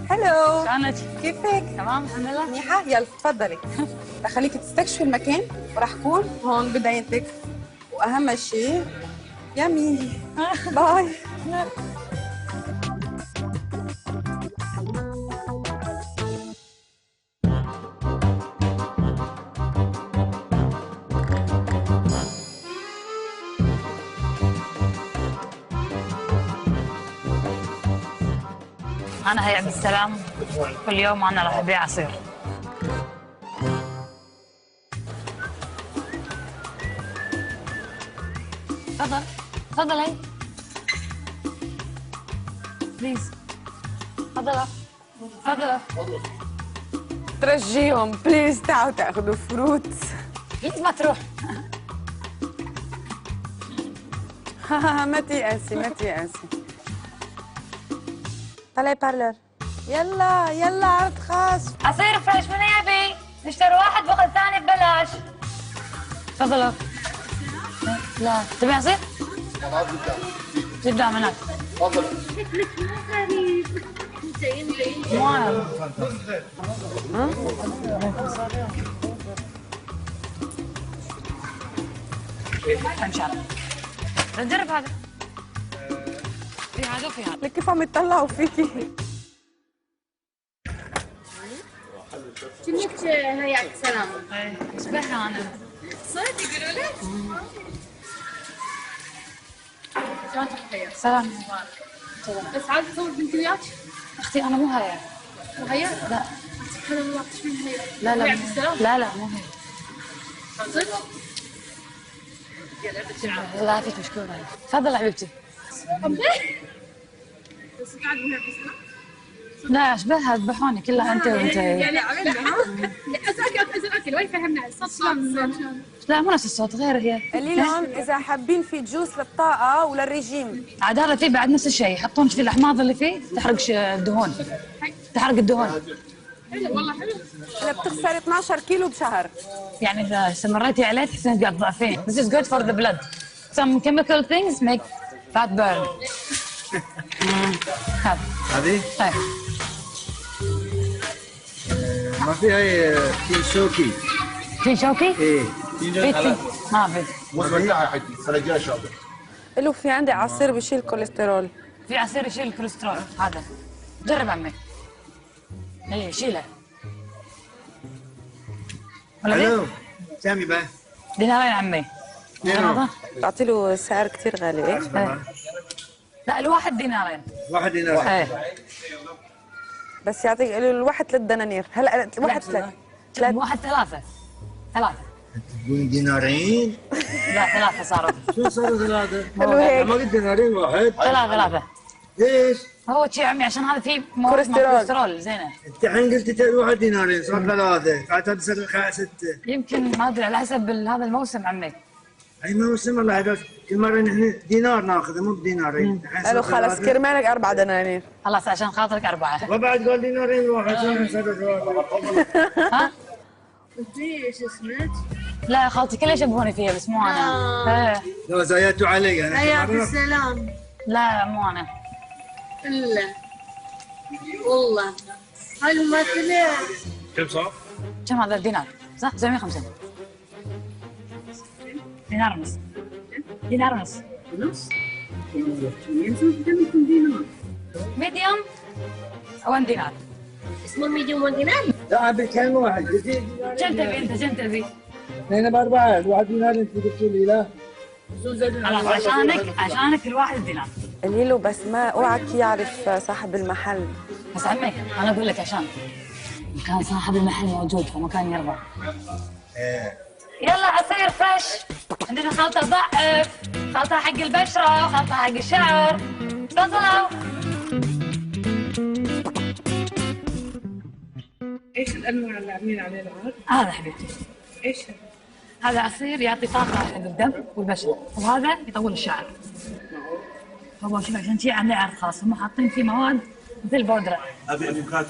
هلو، شلونك؟ كيفك؟ تمام الحمد لله. منيحة؟ يلا تفضلي. رح خليكي تستكشفي المكان ورح كون هون بدايتك، وأهم شيء يميني. باي. أنا هي عبد السلام، كل يوم أنا راح أبيع عصير. تفضل تفضل هي بليز. تفضل تفضل. ترجيهم بليز، تعالوا تاخذوا فروت. بليز ما تروح. ما تيأسي ما تيأسي. طلعي بارلر. يلا يلا عرض خاص. عصير فريش من يبي؟ نشتري واحد باخذ ثاني ببلاش. تفضل. لا تبي عصير؟ زبدة من هناك. تفضل. مو عارف. ان شاء الله. نجرب هذا. في هذا وفي هذا. لك كيف عم يطلعوا فيكي؟ كنك هي عبد السلام. ايه اشبهها انا. صدق يقولوا لك؟ شلون تحية؟ سلام. بس عادي تصور بنتي وياك؟ اختي انا مو هي. مو هي؟ لا. سبحان الله من هي؟ لا لا هي عبد السلام؟ لا مو هي. صدق؟ لا فيك مشكورة. تفضل حبيبتي. بس قاعد من عبد السلام؟ لا اشبهها ذبحوني كلها انت وانت. يعني عملنا ها؟ أكل وين فهمنا الصوت شلون؟ لا مو نفس الصوت غير هي. قولي لهم اذا حابين في جوس للطاقه وللرجيم. عاد هذا فيه بعد نفس الشيء، يحطون في الاحماض اللي فيه تحرق الدهون. تحرق الدهون. حلو والله حلو. انا بتخسر 12 كيلو بشهر. يعني اذا استمريتي عليه تحسين بضعفين. This is good for the blood. Some chemical things make fat burn. هذه؟ طيب. ما في هاي تين شوكي. في شوكي؟ ايه. في ما في. مو مرتاحة يا حجي، سرجال شاطر. قالوا في عندي عصير بشيل كوليسترول. في عصير يشيل الكوليسترول هذا. جرب عمي. ايه شيله. الو سامي بقى. دينارين عمي. دينار. بعطي له سعر كثير غالي. ايه. لا الواحد دينارين. واحد دينار. ايه. بس يعطيك الواحد 3 دنانير. هلا واحد 3. واحد ثلاثة. تقولين دينارين؟ لا ثلاثة صاروا. شو صاروا ثلاثة؟ حلو هيك. ما قلت دينارين واحد. ثلاثة. ليش؟ هو شي عمي عشان هذا فيه كوليسترول. زينة. انت الحين قلت واحد دينارين صار ثلاثة، قاعد تصير 6. يمكن ما ادري على حسب هذا الموسم عمي. اي موسم الله هذا كل مرة نحن دينار ناخذه مو بدينارين. قالوا خلص كرمالك 4 دنانير. خلاص عشان خاطرك 4. وبعد قال دينارين واحد شلون صار ثلاثة؟ ها؟ انت ايش اسمك؟ لا يا خالتي كلها يشبهوني فيها بس مو انا. ايه. لا زايدتوا علي انا. هي عبد السلام. لا مو انا. الا والله هاي الممثلة. كم صار؟ كم هذا دينار؟ صح 950. دينار ونص. دينار ونص. نص؟ كم دينار؟ ميديوم 1 دينار. اسمه ميديوم ودينار؟ لا بالكلمة واحد. كم تبي انت كم تبي؟ اثنين بأربعة، واحد دينار انت قلتوا لي لا. خلاص عشانك الواحد دينار. قولي له بس ما اوعك يعرف صاحب المحل. بس عمي انا اقول لك عشان كان صاحب المحل موجود فما كان يرضى. يلا عصير فريش. عندنا خلطة ضعف، خلطة حق البشرة، خلطة حق الشعر. تفضلوا. ايش الانواع اللي عاملين عليه العرض؟ هذا حبيبتي. ايش هذا عصير يعطي طاقة حق الدم والبشرة، وهذا يطول الشعر. هو شوف عشان شي عليه عرض خاص، هم حاطين فيه مواد مثل بودرة. ابي افوكادو.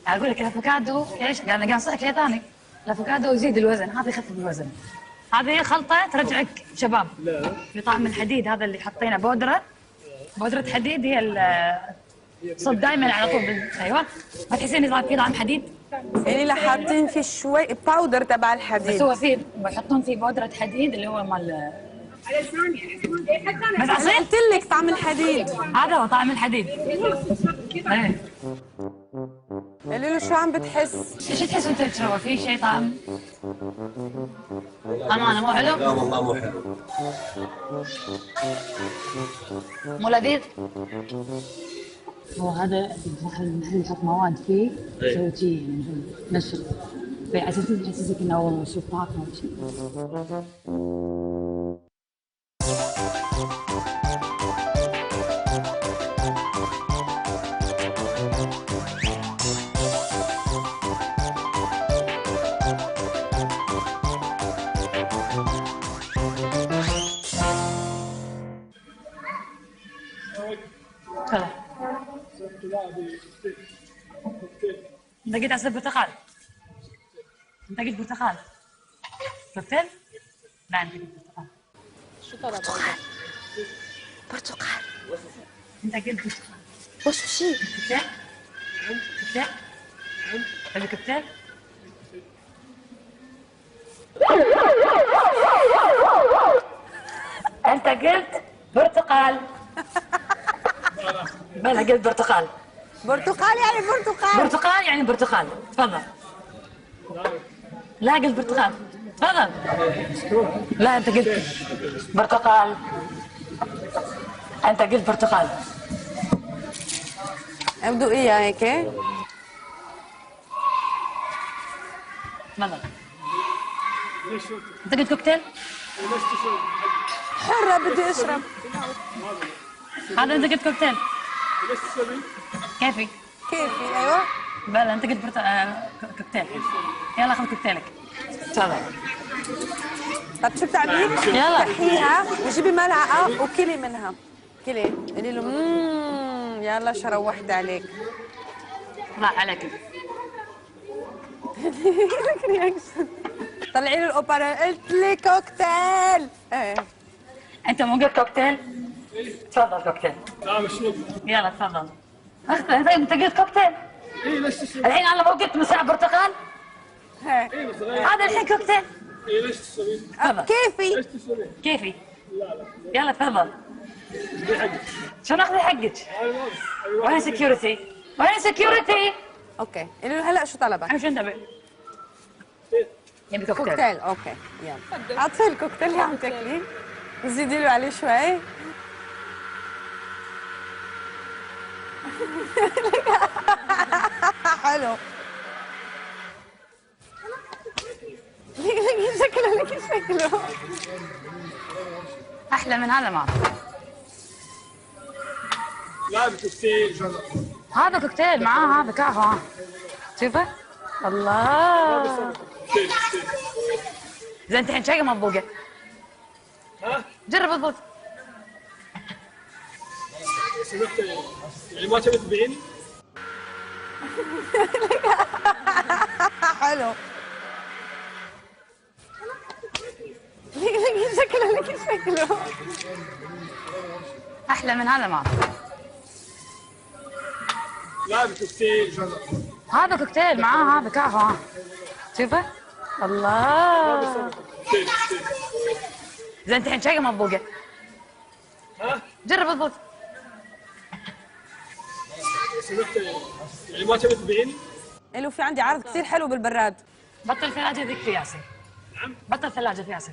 اقول لك الافوكادو ايش؟ انا قاعد انصحك شيء ثاني. الافوكادو يزيد الوزن، هذا يخفف الوزن. هذه خلطة ترجعك شباب. لا. في طعم الحديد هذا اللي حطينا بودرة. بودرة حديد هي صب دائما على طول ايوه. ما تحسين إذا في طعم حديد؟ يعني لا حاطين فيه شوي باودر تبع بس الحديد. هو فيه بيحطون فيه بودرة حديد اللي هو مال. على ثانية حتى بس أنا عصير قلت لك طعم الحديد. هذا هو طعم الحديد. ايه قولي له شو عم بتحس؟ ايش تحس وانت تشربه؟ في شيء طعم امانه مو حلو؟ لا والله مو حلو. مو لذيذ؟ هو هذا المحل يحط مواد فيه يسوي شيء يعني نشر فعشان كذا يحسسك انه هو شفاف او شيء. خلاص انت قلت عصير برتقال. انت قلت برتقال. كوكتيل؟ لا انت قلت برتقال. شو طلب؟ برتقال. انت قلت برتقال. وشو شي؟ كوكتيل؟ كوكتيل؟ تبي كوكتيل؟ انت قلت برتقال. بلا قلت برتقال. برتقال يعني برتقال. برتقال يعني برتقال. تفضل. لا قلت برتقال. تفضل. لا انت قلت برتقال. انت قلت برتقال. ابدو ايه هيك؟ تفضل. انت قلت كوكتيل؟ حرة بدي اشرب. هذا انت قلت كوكتيل. كيفي؟ كيفي ايوه. بلا انت قلت كوكتيل. يلا خذ كوكتيلك. تفضل. طب شو بتعملي؟ يلا. فتحيها وجيبي ملعقة وكلي منها. كلي قولي له يلا شروحت عليك. راح عليك. لك رياكشن. طلعي له الاوبرا قلت لي كوكتيل. ايه انت مو قلت كوكتيل؟ تفضل كوكتيل. لا مشروب. يلا تفضل. طيب انت قلت كوكتيل. اي ليش تشرب؟ الحين انا مو قلت مساء برتقال؟ ايه اي بس غير. هذا الحين كوكتيل. اي ليش تشربين؟ تفضل. كيفي؟ ليش تشربين؟ كيفي؟ لا لا. يلا تفضل. دي حقك. شو ناخذ حقك؟ هاي واضح. وين سكيورتي؟ وين سكيورتي؟ اوكي قولي له هلا شو طلبك؟ احنا شو نتبع؟ يبي كوكتيل. كوكتيل اوكي يلا. اعطيه الكوكتيل اللي عم تاكليه وزيدي له عليه شوي. حلو. ليكي شكله ليكي شكله. احلى من هذا ما أعرف. لا بكوكتيل. هذا كوكتيل معاه هذا كافه. شوفه؟ الله. كوكتيل كوكتيل. زين انت الحين شايفه مضبوقه. ها؟ جرب اضبط. سمعت يعني ما تبي تبيعيني؟ حلو. ليكي شكله ليكي شكله. احلى من هذا ما أعرف. لا بكوكتيل. هذا كوكتيل معاه هذا كافه. شوفه؟ الله. كوكتيل كوكتيل. زين انت الحين شايفه مضبوقه. ها؟ جرب اضبط. سمعت يعني ما تبي تبيعيني؟ له في عندي عرض كثير حلو بالبراد. بطل ثلاجه ذيك في ياسر. نعم. بطل ثلاجه في ياسر.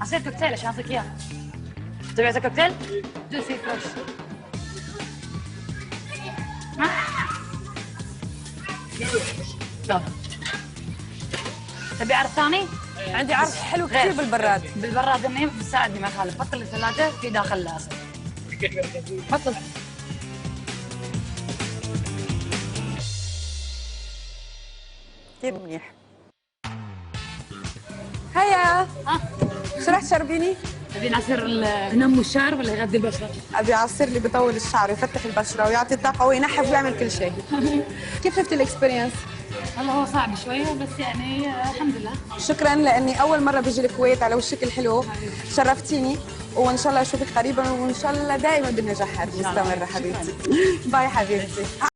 عصير كوكتيل عشان اعطيك اياه. تبي عصير كوكتيل؟ جوسي فريش. تفضل. تبي عرض ثاني؟ عندي عرض حلو كثير غير. بالبراد. بالبراد اني بتساعدني ما يخالف. بطل الثلاجه في داخل العصير. بطل. كثير منيح. هيا ها؟ شو رح تشربيني؟ تبين عصير ينمو الشعر ولا يغذي البشره؟ ابي عصير اللي بيطول الشعر ويفتح البشره ويعطي الطاقه وينحف ويعمل كل شيء. كيف شفتي الاكسبيرينس؟ هلا هو صعب شويه بس يعني الحمد لله. شكرا لاني اول مره بجي الكويت على وشك الحلو، شرفتيني وان شاء الله اشوفك قريبا وان شاء الله دائما بالنجاحات مستمره حبيبتي. باي حبيبتي.